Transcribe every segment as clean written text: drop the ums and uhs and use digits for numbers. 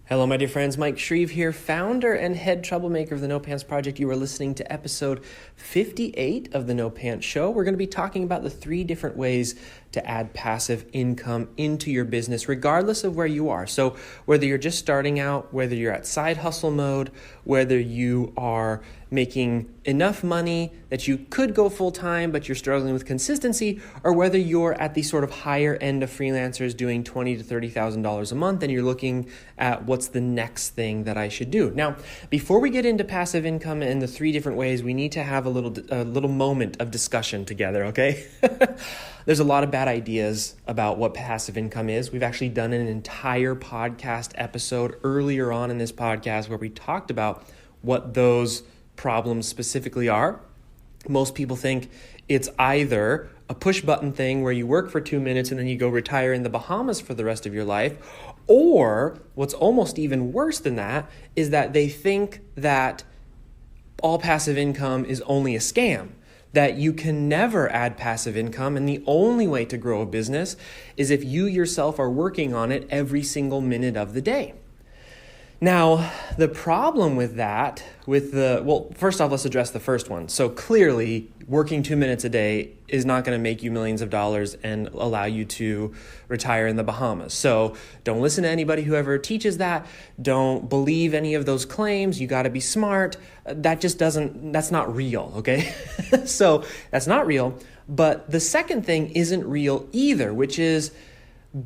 Hello, my dear friends. Mike Shreeve here, founder and head troublemaker of the No Pants Project. You are listening to episode 58 of the No Pants Show. We're going to be talking about the 3 different ways to add passive income into your business, regardless of where you are. So whether you're just starting out, whether you're at side hustle mode, whether you are making enough money that you could go full-time, but you're struggling with consistency, or whether you're at the sort of higher end of freelancers doing $20,000 to $30,000 a month, and you're looking at what's the next thing that I should do. Now, before we get into passive income and the 3 different ways, we need to have a little moment of discussion together, okay? There's a lot of bad ideas about what passive income is. We've actually done an entire podcast episode earlier on in this podcast where we talked about what those problems specifically are. Most people think it's either a push button thing where you work for 2 minutes and then you go retire in the Bahamas for the rest of your life, or what's almost even worse than that is that they think that all passive income is only a scam, that you can never add passive income, and the only way to grow a business is if you yourself are working on it every single minute of the day. Now, the problem with that, first off, let's address the first one. So clearly, working 2 minutes a day is not going to make you millions of dollars and allow you to retire in the Bahamas. So don't listen to anybody who ever teaches that. Don't believe any of those claims. You got to be smart. That's not real, okay? So that's not real. But the second thing isn't real either, which is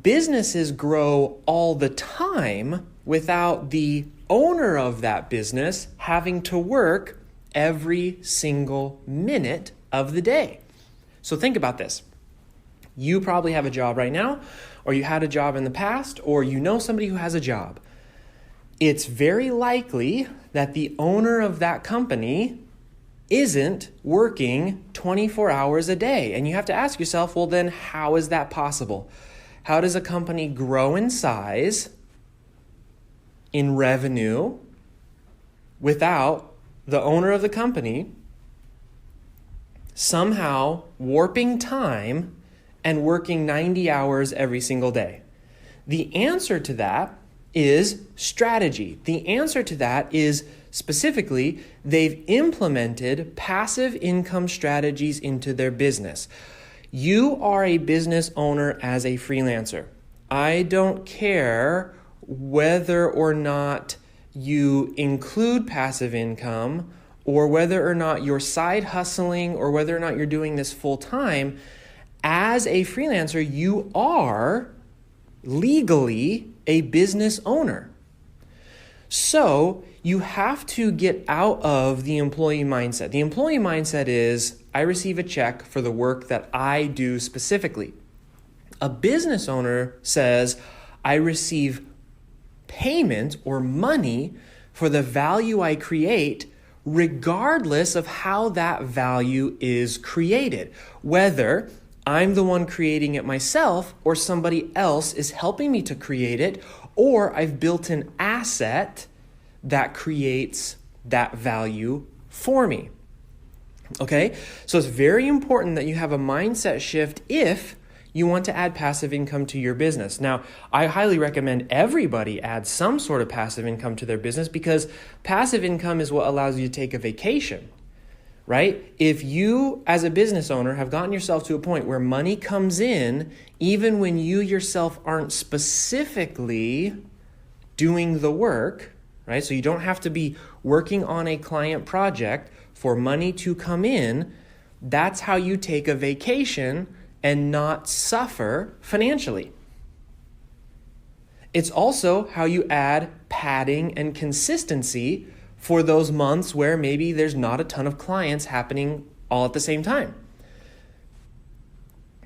businesses grow all the time without the owner of that business having to work every single minute of the day. So think about this. You probably have a job right now, or you had a job in the past, or you know somebody who has a job. It's very likely that the owner of that company isn't working 24 hours a day. And you have to ask yourself, well, then how is that possible? How does a company grow in size, in revenue, without the owner of the company somehow warping time and working 90 hours every single day? The answer to that is strategy. The answer to that is specifically they've implemented passive income strategies into their business. You are a business owner as a freelancer. I don't care whether or not you include passive income, or whether or not you're side hustling, or whether or not you're doing this full time. As a freelancer, you are legally a business owner. So you have to get out of the employee mindset. The employee mindset is, I receive a check for the work that I do specifically. A business owner says, I receive payment or money for the value I create, regardless of how that value is created. Whether I'm the one creating it myself, or somebody else is helping me to create it, or I've built an asset that creates that value for me. Okay? So it's very important that you have a mindset shift if you want to add passive income to your business. Now, I highly recommend everybody add some sort of passive income to their business, because passive income is what allows you to take a vacation, right? If you, as a business owner, have gotten yourself to a point where money comes in, even when you yourself aren't specifically doing the work, right? So you don't have to be working on a client project for money to come in. That's how you take a vacation and not suffer financially. It's also how you add padding and consistency for those months where maybe there's not a ton of clients happening all at the same time.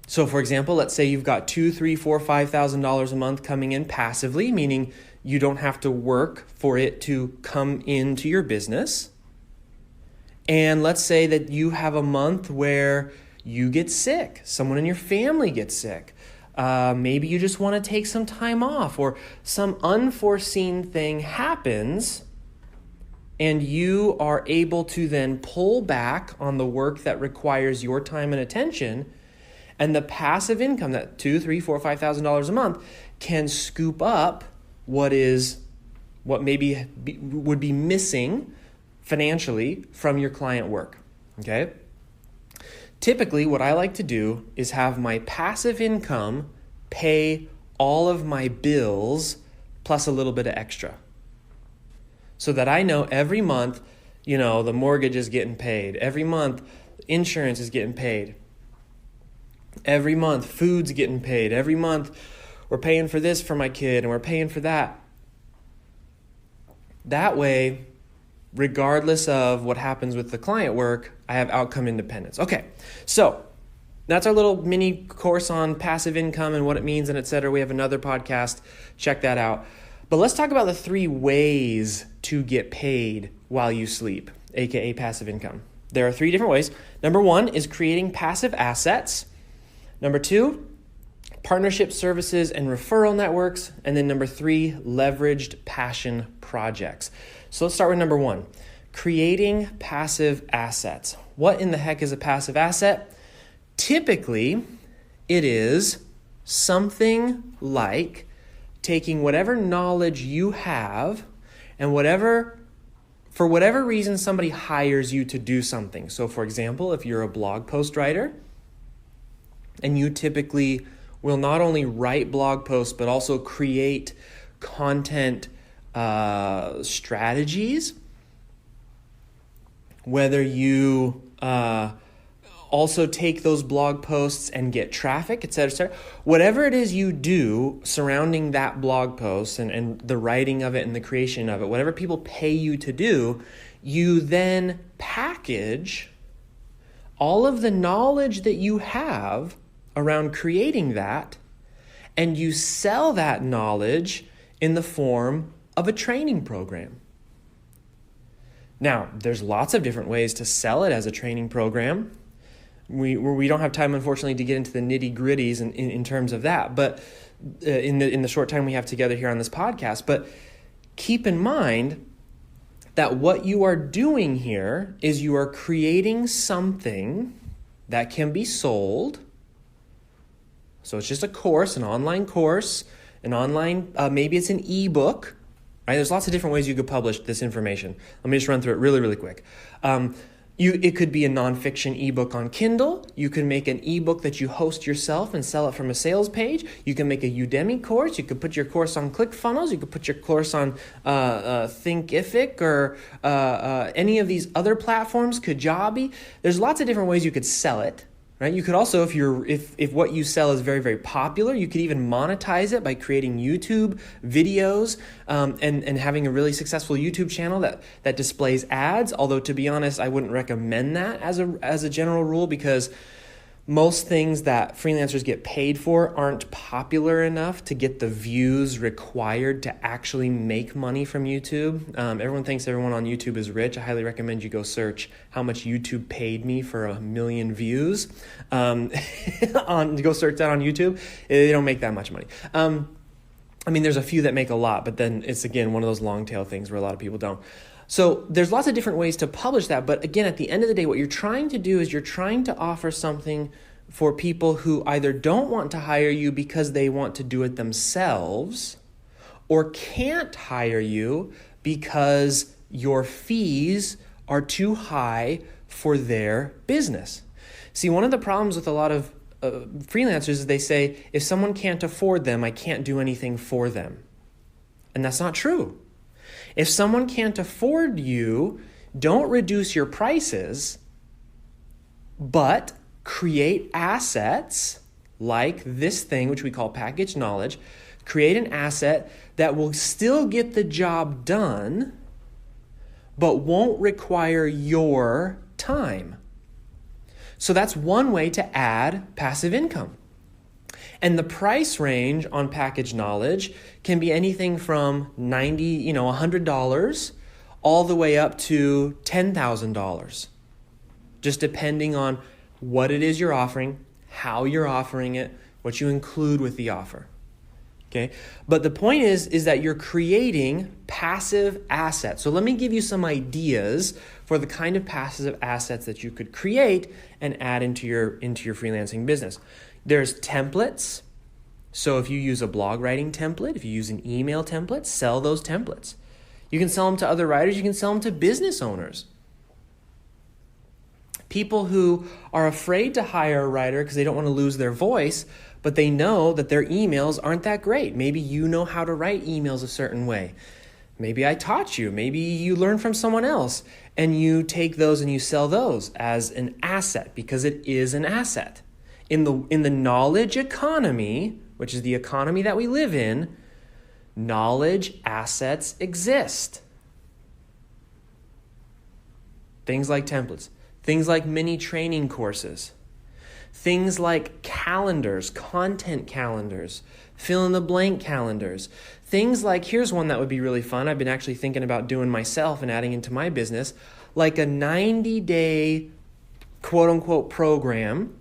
So for example, let's say you've got $2,000, $3,000, $4,000, $5,000 a month coming in passively, meaning you don't have to work for it to come into your business. And let's say that you have a month where you get sick, someone in your family gets sick. Maybe you just want to take some time off, or some unforeseen thing happens, and you are able to then pull back on the work that requires your time and attention. And the passive income, that $2,000, $3,000, $4,000, $5,000 a month, can scoop up what is what would be missing financially from your client work, okay? Typically, what I like to do is have my passive income pay all of my bills plus a little bit of extra, so that I know every month, the mortgage is getting paid. Every month, insurance is getting paid. Every month, food's getting paid. Every month, we're paying for this for my kid and we're paying for that. That way, regardless of what happens with the client work, I have outcome independence. Okay, so that's our little mini course on passive income and what it means and et cetera. We have another podcast. Check that out. But let's talk about the 3 ways to get paid while you sleep, aka passive income. There are 3 different ways. Number 1 is creating passive assets. Number 2, partnership services and referral networks. And then number 3, leveraged passion projects. So let's start with number 1, creating passive assets. What in the heck is a passive asset? Typically, it is something like taking whatever knowledge you have and for whatever reason somebody hires you to do something. So for example, if you're a blog post writer and you typically will not only write blog posts but also create content strategies, whether you also take those blog posts and get traffic, et cetera, et cetera. Whatever it is you do surrounding that blog post and the writing of it and the creation of it, whatever people pay you to do, you then package all of the knowledge that you have around creating that, and you sell that knowledge in the form of a training program. Now, there's lots of different ways to sell it as a training program. We don't have time, unfortunately, to get into the nitty-gritties in terms of that, but in the short time we have together here on this podcast. But keep in mind that what you are doing here is you are creating something that can be sold. So it's just a course, an online course, maybe it's an ebook. Right? There's lots of different ways you could publish this information. Let me just run through it really, really quick. It could be a nonfiction ebook on Kindle. You can make an ebook that you host yourself and sell it from a sales page. You can make a Udemy course. You could put your course on ClickFunnels. You could put your course on Thinkific or any of these other platforms, Kajabi. There's lots of different ways you could sell it. Right? You could also, if what you sell is very, very popular, you could even monetize it by creating YouTube videos and having a really successful YouTube channel that displays ads. Although, to be honest, I wouldn't recommend that as a general rule, because most things that freelancers get paid for aren't popular enough to get the views required to actually make money from YouTube. Everyone thinks everyone on YouTube is rich. I highly recommend you go search how much YouTube paid me for 1 million views. Go search that on YouTube. They don't make that much money. There's a few that make a lot, but then it's, again, one of those long tail things where a lot of people don't. So there's lots of different ways to publish that. But again, at the end of the day, what you're trying to do is you're trying to offer something for people who either don't want to hire you because they want to do it themselves, or can't hire you because your fees are too high for their business. See, one of the problems with a lot of freelancers is they say, if someone can't afford them, I can't do anything for them. And that's not true. If someone can't afford you, don't reduce your prices, but create assets like this thing, which we call packaged knowledge. Create an asset that will still get the job done, but won't require your time. So that's one way to add passive income. And the price range on packaged knowledge can be anything from $100 all the way up to $10,000, just depending on what it is you're offering, how you're offering it, what you include with the offer. Okay? But the point is that you're creating passive assets. So let me give you some ideas for the kind of passive assets that you could create and add into your freelancing business. There's templates. So if you use a blog writing template, if you use an email template, sell those templates. You can sell them to other writers. You can sell them to business owners. People who are afraid to hire a writer because they don't want to lose their voice, but they know that their emails aren't that great. Maybe you know how to write emails a certain way. Maybe I taught you. Maybe you learned from someone else, and you take those and you sell those as an asset because it is an asset. In the knowledge economy, which is the economy that we live in, knowledge assets exist. Things like templates, things like mini training courses, things like calendars, content calendars, fill in the blank calendars, things like, here's one that would be really fun. I've been actually thinking about doing myself and adding into my business, like a 90-day quote unquote program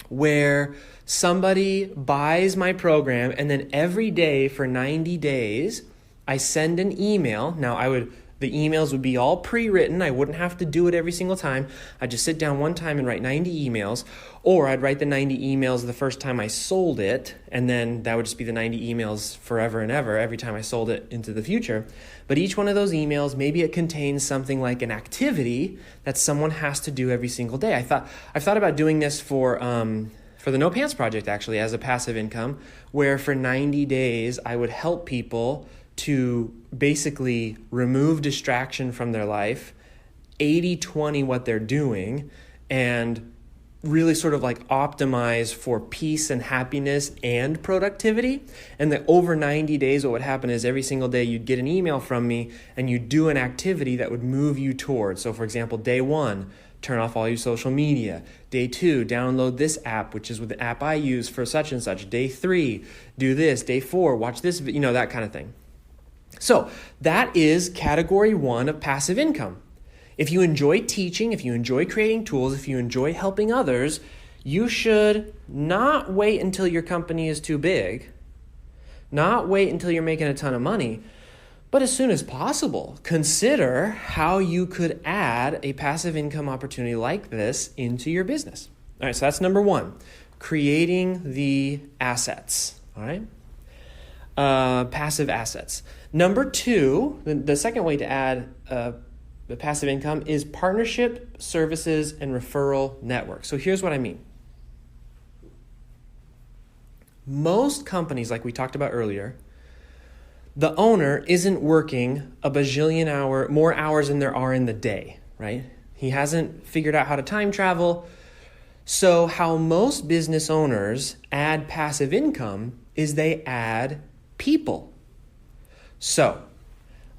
where somebody buys my program, and then every day for 90 days, I send an email. Now, the emails would be all pre-written. I wouldn't have to do it every single time. I'd just sit down one time and write 90 emails, or I'd write the 90 emails the first time I sold it, and then that would just be the 90 emails forever and ever, every time I sold it into the future. But each one of those emails, maybe it contains something like an activity that someone has to do every single day. I've thought about doing this for the No Pants Project, actually, as a passive income, where for 90 days I would help people to basically remove distraction from their life, 80-20 what they're doing, and really sort of like optimize for peace and happiness and productivity. And that over 90 days, what would happen is every single day you'd get an email from me and you'd do an activity that would move you towards. So for example, day 1, turn off all your social media. Day 2, download this app, which is the app I use for such and such. Day 3, do this. Day 4, watch this, that kind of thing. So that is category 1 of passive income. If you enjoy teaching, if you enjoy creating tools, if you enjoy helping others, you should not wait until your company is too big, not wait until you're making a ton of money, but as soon as possible, consider how you could add a passive income opportunity like this into your business. All right, so that's number 1, creating the assets, all right? Passive assets. Number 2, the second way to add the passive income is partnership, services, and referral network. So here's what I mean. Most companies, like we talked about earlier, the owner isn't working a bajillion more hours than there are in the day, right? He hasn't figured out how to time travel. So how most business owners add passive income is they add people. So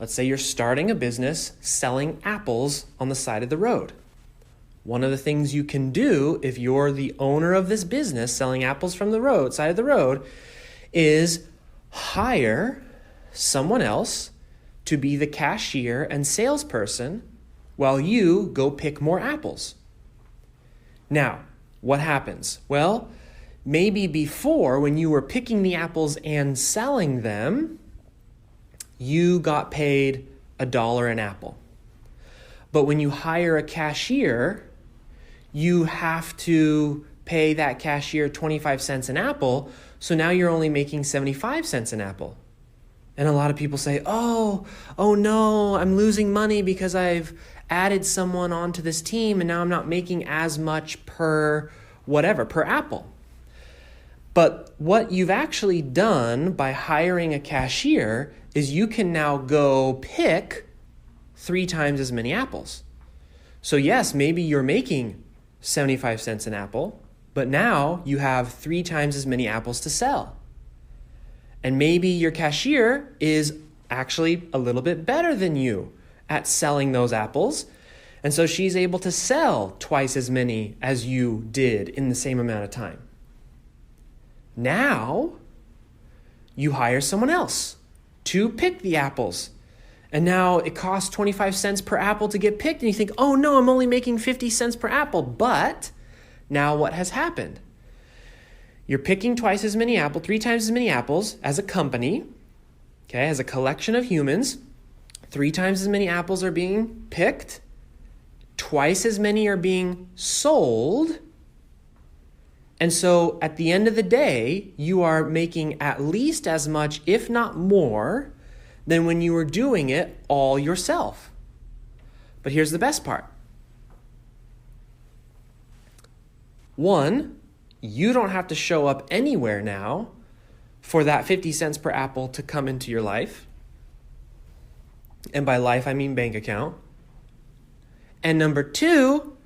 let's say you're starting a business selling apples on the side of the road. One of the things you can do if you're the owner of this business selling apples from the side of the road, is hire someone else to be the cashier and salesperson while you go pick more apples. Now, what happens? Well, maybe before, when you were picking the apples and selling them, you got paid $1 an apple. But when you hire a cashier, you have to pay that cashier 25 cents an apple. So now you're only making 75 cents an apple. And a lot of people say, oh no, I'm losing money because I've added someone onto this team and now I'm not making as much per apple. But what you've actually done by hiring a cashier is you can now go pick 3 times as many apples. So yes, maybe you're making 75 cents an apple, but now you have 3 times as many apples to sell. And maybe your cashier is actually a little bit better than you at selling those apples. And so she's able to sell twice as many as you did in the same amount of time. Now, you hire someone else to pick the apples. And now it costs 25 cents per apple to get picked. And you think, oh no, I'm only making 50 cents per apple. But now what has happened? You're picking 3 times as many apples as a company, okay, as a collection of humans. 3 times as many apples are being picked. Twice as many are being sold. And so at the end of the day, you are making at least as much, if not more, than when you were doing it all yourself. But here's the best part. One, you don't have to show up anywhere now for that 50 cents per apple to come into your life. And by life, I mean bank account. And number two,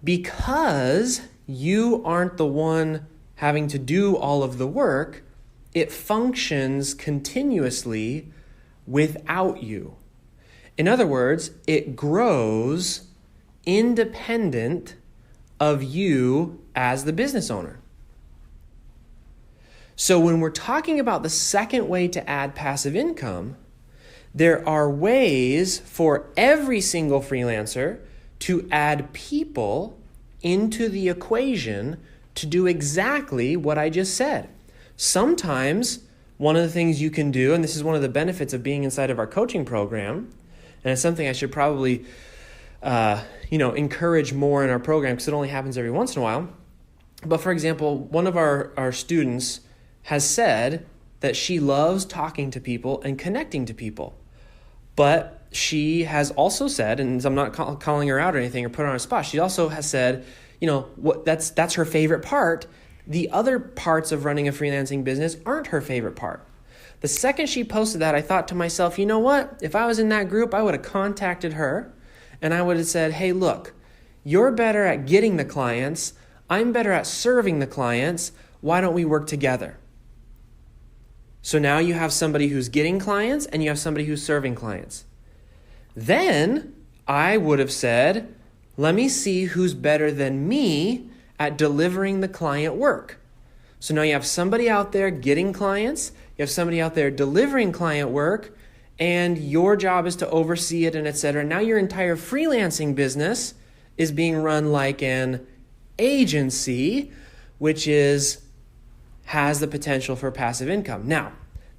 because you aren't the one having to do all of the work, it functions continuously without you. In other words, it grows independent of you as the business owner. So when we're talking about the second way to add passive income, there are ways for every single freelancer to add people into the equation to do exactly what I just said. Sometimes one of the things you can do, and this is one of the benefits of being inside of our coaching program, and it's something I should probably encourage more in our program because it only happens every once in a while. But for example, one of our students has said that she loves talking to people and connecting to people. But she has also said, and I'm not calling her out or anything or put her on a spot, she also has said, that's her favorite part. The other parts of running a freelancing business aren't her favorite part. The second she posted that, I thought to myself, you know what? If I was in that group, I would have contacted her and I would have said, hey, look, you're better at getting the clients. I'm better at serving the clients. Why don't we work together? So now you have somebody who's getting clients and you have somebody who's serving clients. Then I would have said, let me see who's better than me at delivering the client work. So now you have somebody out there getting clients, you have somebody out there delivering client work, and your job is to oversee it and etc. Now your entire freelancing business is being run like an agency, which has the potential for passive income. Now,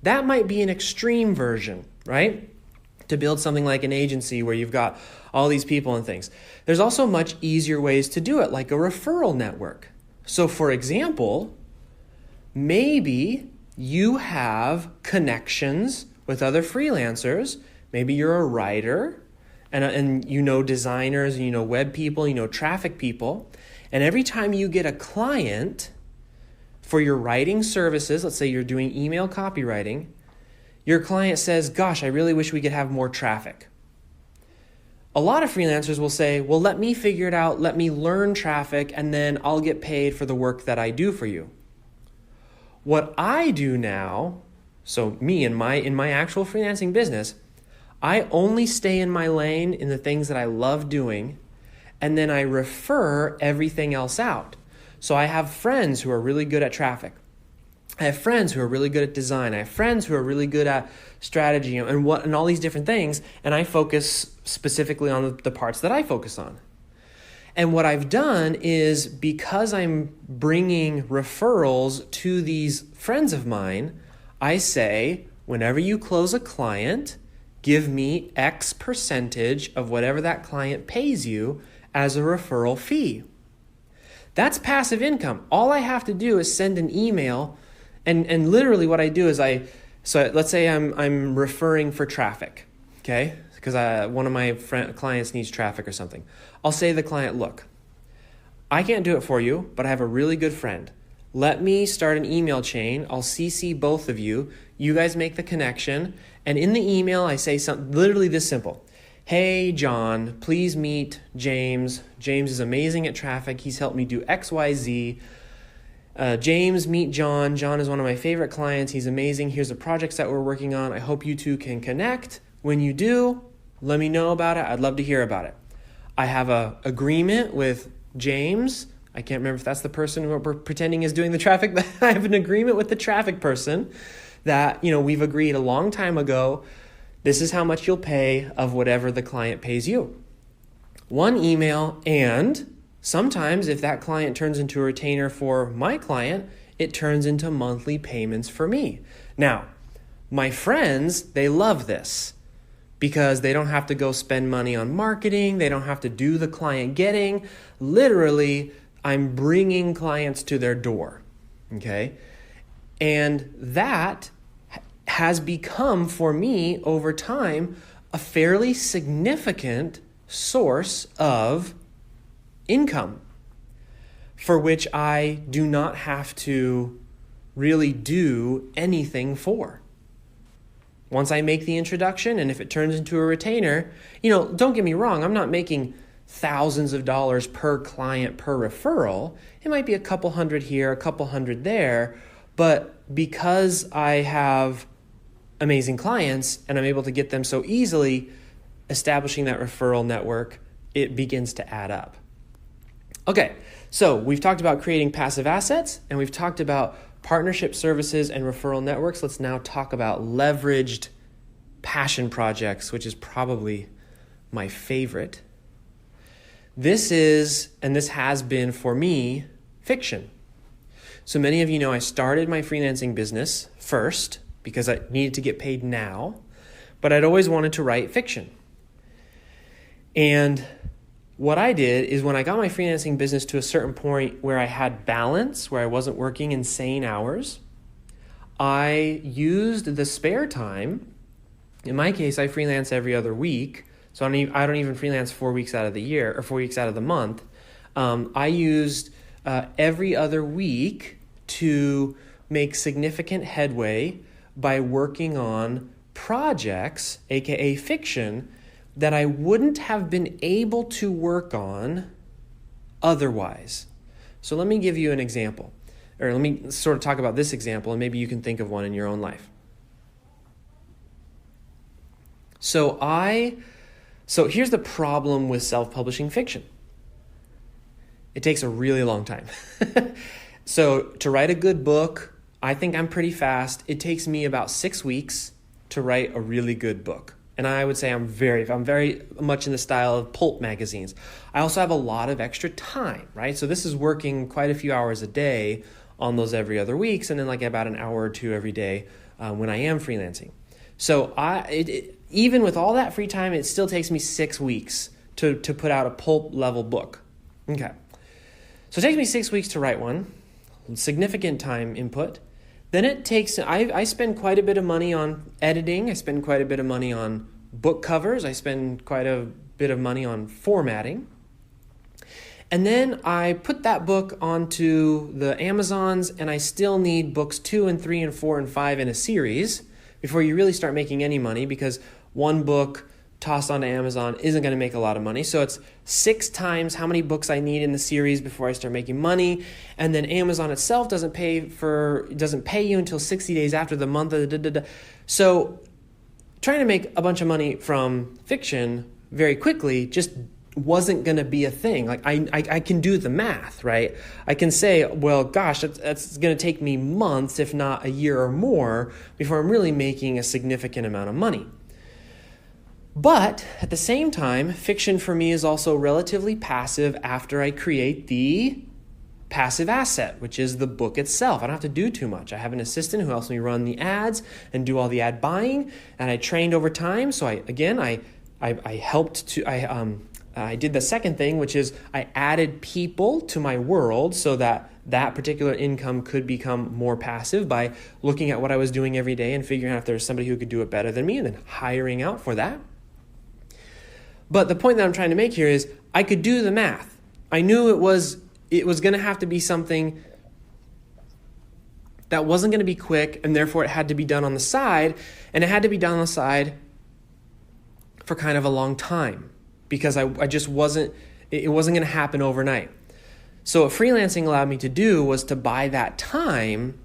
that might be an extreme version, right? To build something like an agency where you've got all these people and things. There's also much easier ways to do it, like a referral network. So for example, maybe you have connections with other freelancers. Maybe you're a writer and you know designers, and you know web people, you know traffic people. And every time you get a client for your writing services, let's say you're doing email copywriting, your client says, gosh, I really wish we could have more traffic. A lot of freelancers will say, well, let me figure it out. Let me learn traffic and then I'll get paid for the work that I do for you. What I do now, so me in my actual freelancing business, I only stay in my lane in the things that I love doing, and then I refer everything else out. So I have friends who are really good at traffic. I have friends who are really good at design. I have friends who are really good at strategy and all these different things, and I focus specifically on the parts that I focus on. And what I've done is, because I'm bringing referrals to these friends of mine, I say, whenever you close a client, give me X percentage of whatever that client pays you as a referral fee. That's passive income. All I have to do is send an email, and literally what I do is so let's say I'm referring for traffic, okay? Because one of my clients needs traffic or something. I'll say to the client, look, I can't do it for you, but I have a really good friend. Let me start an email chain. I'll CC both of you. You guys make the connection. And in the email, I say something literally this simple. Hey, John, please meet James. James is amazing at traffic. He's helped me do X, Y, Z. James, meet John. John is one of my favorite clients. He's amazing. Here's the projects that we're working on. I hope you two can connect. When you do, let me know about it. I'd love to hear about it. I have an agreement with James. I can't remember if that's the person who we're pretending is doing the traffic, but I have an agreement with the traffic person that, we've agreed a long time ago. This is how much you'll pay of whatever the client pays you. One email, and sometimes if that client turns into a retainer for my client, it turns into monthly payments for me. Now, my friends, they love this because they don't have to go spend money on marketing. They don't have to do the client getting. Literally, I'm bringing clients to their door, okay? And that has become for me over time a fairly significant source of income for which I do not have to really do anything for. Once I make the introduction, and if it turns into a retainer, don't get me wrong, I'm not making thousands of dollars per client per referral. It might be a couple hundred here, a couple hundred there, but because I have amazing clients and I'm able to get them so easily, establishing that referral network, it begins to add up. Okay, so we've talked about creating passive assets, and we've talked about partnership services and referral networks. Let's now talk about leveraged passion projects, which is probably my favorite. This is, and this has been for me, fiction. So many of you know I started my freelancing business first because I needed to get paid now, but I'd always wanted to write fiction. And what I did is when I got my freelancing business to a certain point where I had balance, where I wasn't working insane hours, I used the spare time. In my case, I freelance every other week, so I don't even freelance 4 weeks out of the year or 4 weeks out of the month. I used every other week to make significant headway by working on projects, aka fiction, that I wouldn't have been able to work on otherwise. So let me give you an example, or let me sort of talk about this example, and maybe you can think of one in your own life. So here's the problem with self-publishing fiction. It takes a really long time. So to write a good book, I think I'm pretty fast. It takes me about 6 weeks to write a really good book. And I would say I'm very much in the style of pulp magazines. I also have a lot of extra time, right? So this is working quite a few hours a day on those every other weeks, and then like about an hour or two every day when I am freelancing. So even with all that free time, it still takes me 6 weeks to put out a pulp level book. Okay. So it takes me 6 weeks to write one, significant time input. Then it takes, I spend quite a bit of money on editing. I spend quite a bit of money on book covers. I spend quite a bit of money on formatting. And then I put that book onto the Amazons, and I still need books 2 and 3 and 4 and 5 in a series before you really start making any money, because one book tossed onto Amazon isn't going to make a lot of money. So it's 6 times how many books I need in the series before I start making money. And then Amazon itself doesn't pay you until 60 days after the month. So trying to make a bunch of money from fiction very quickly just wasn't going to be a thing. Like I can do the math, right? I can say, well, gosh, that's going to take me months, if not a year or more, before I'm really making a significant amount of money. But at the same time, fiction for me is also relatively passive after I create the passive asset, which is the book itself. I don't have to do too much. I have an assistant who helps me run the ads and do all the ad buying, and I trained over time. So I did the second thing, which is I added people to my world so that particular income could become more passive by looking at what I was doing every day and figuring out if there was somebody who could do it better than me, and then hiring out for that. But the point that I'm trying to make here is I could do the math. I knew it was going to have to be something that wasn't going to be quick, and therefore it had to be done on the side, and it had to be done on the side for kind of a long time, because it wasn't going to happen overnight. So what freelancing allowed me to do was to buy that time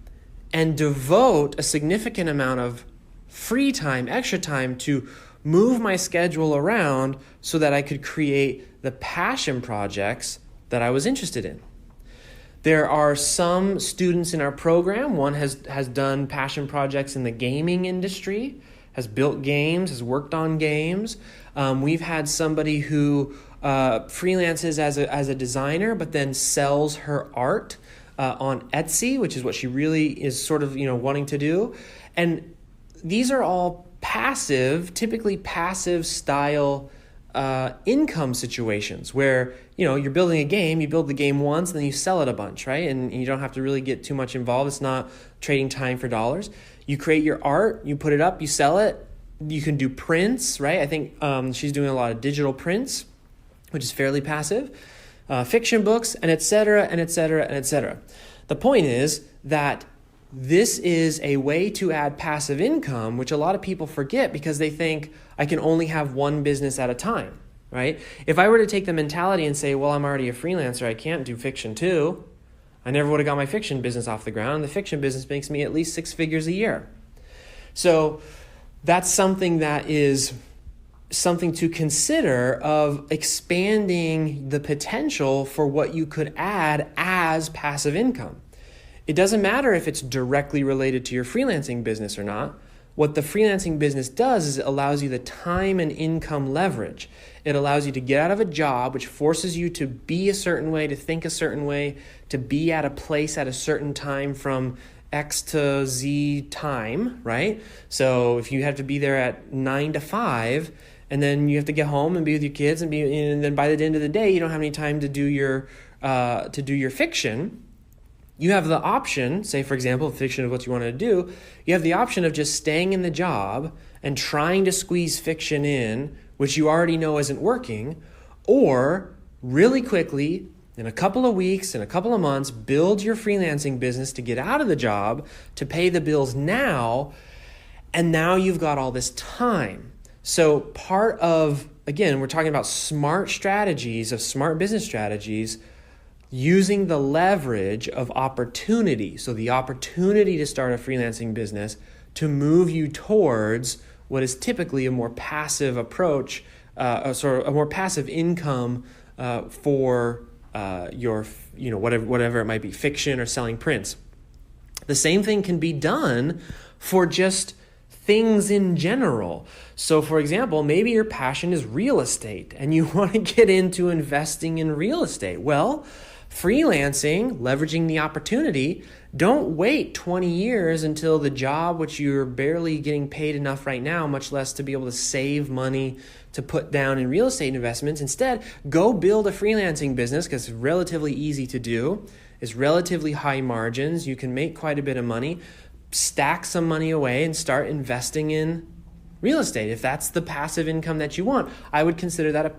and devote a significant amount of free time, extra time, to move my schedule around so that I could create the passion projects that I was interested in. There are some students in our program. One has done passion projects in the gaming industry, has built games, has worked on games. We've had somebody who freelances as a designer, but then sells her art on Etsy, which is what she really is sort of wanting to do. And these are all typically passive style income situations where, you're building a game, you build the game once, and then you sell it a bunch, right? And you don't have to really get too much involved. It's not trading time for dollars. You create your art, you put it up, you sell it. You can do prints, right? I think she's doing a lot of digital prints, which is fairly passive, fiction books, and et cetera, and et cetera, and et cetera. The point is that this is a way to add passive income, which a lot of people forget because they think I can only have one business at a time, right? If I were to take the mentality and say, well, I'm already a freelancer, I can't do fiction too, I never would have got my fiction business off the ground. The fiction business makes me at least 6 figures a year. So that's something that is something to consider of expanding the potential for what you could add as passive income. It doesn't matter if it's directly related to your freelancing business or not. What the freelancing business does is it allows you the time and income leverage. It allows you to get out of a job, which forces you to be a certain way, to think a certain way, to be at a place at a certain time from X to Z time, right? So if you have to be there at 9 to 5, and then you have to get home and be with your kids, and then by the end of the day, you don't have any time to do your fiction. You have the option, say for example, if fiction is what you want to do, you have the option of just staying in the job and trying to squeeze fiction in, which you already know isn't working, or really quickly, in a couple of weeks, in a couple of months, build your freelancing business to get out of the job, to pay the bills now, and now you've got all this time. So part of, again, we're talking about smart strategies, of smart business strategies, using the leverage of opportunity. So the opportunity to start a freelancing business to move you towards what is typically a more passive approach, a more passive income for your, whatever it might be, fiction or selling prints. The same thing can be done for just things in general. So for example, maybe your passion is real estate and you want to get into investing in real estate. Well, freelancing, leveraging the opportunity, don't wait 20 years until the job, which you're barely getting paid enough right now, much less to be able to save money to put down in real estate investments. Instead, go build a freelancing business because it's relatively easy to do. It's relatively high margins. You can make quite a bit of money. Stack some money away and start investing in real estate. If that's the passive income that you want, I would consider that a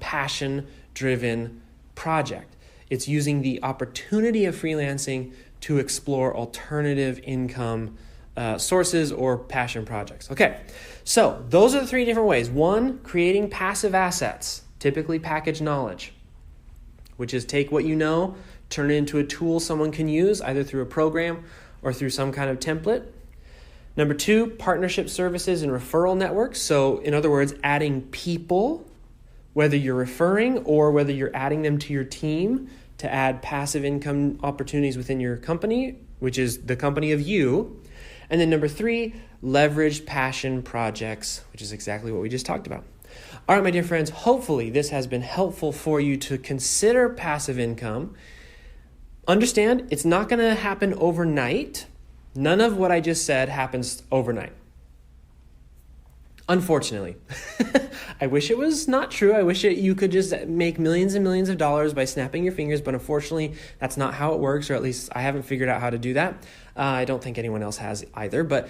passion-driven project. It's using the opportunity of freelancing to explore alternative income sources or passion projects. Okay, so those are the 3 different ways. 1, creating passive assets, typically packaged knowledge, which is take what you know, turn it into a tool someone can use, either through a program or through some kind of template. Number 2, partnership services and referral networks. So in other words, adding people, whether you're referring or whether you're adding them to your team to add passive income opportunities within your company, which is the company of you. And then number 3, leveraged passion projects, which is exactly what we just talked about. All right, my dear friends, hopefully this has been helpful for you to consider passive income. Understand, it's not going to happen overnight. None of what I just said happens overnight. Unfortunately. I wish it was not true. I wish you could just make millions and millions of dollars by snapping your fingers, but unfortunately, that's not how it works, or at least I haven't figured out how to do that. I don't think anyone else has either. But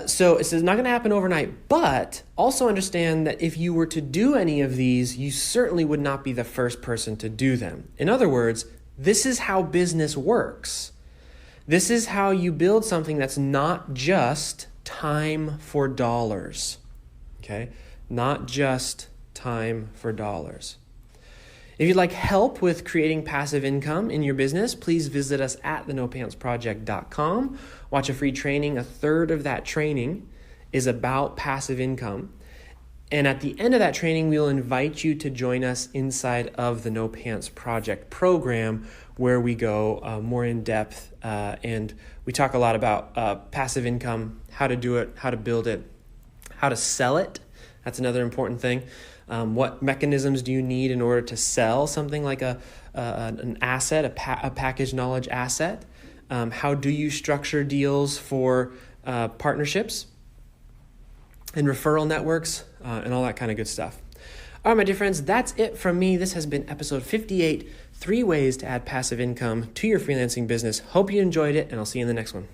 so it's not going to happen overnight, but also understand that if you were to do any of these, you certainly would not be the first person to do them. In other words, this is how business works. This is how you build something that's not just time for dollars. Okay? Not just time for dollars. If you'd like help with creating passive income in your business, please visit us at thenopantsproject.com. Watch a free training. 1/3 of that training is about passive income. And at the end of that training, we'll invite you to join us inside of the No Pants Project program, where we go more in depth and we talk a lot about passive income, how to do it, how to build it, how to sell it. That's another important thing. What mechanisms do you need in order to sell something like an asset, a packaged knowledge asset? How do you structure deals for partnerships and referral networks and all that kind of good stuff? All right, my dear friends, that's it from me. This has been episode 58, 3 ways to add passive income to your freelancing business. Hope you enjoyed it, and I'll see you in the next one.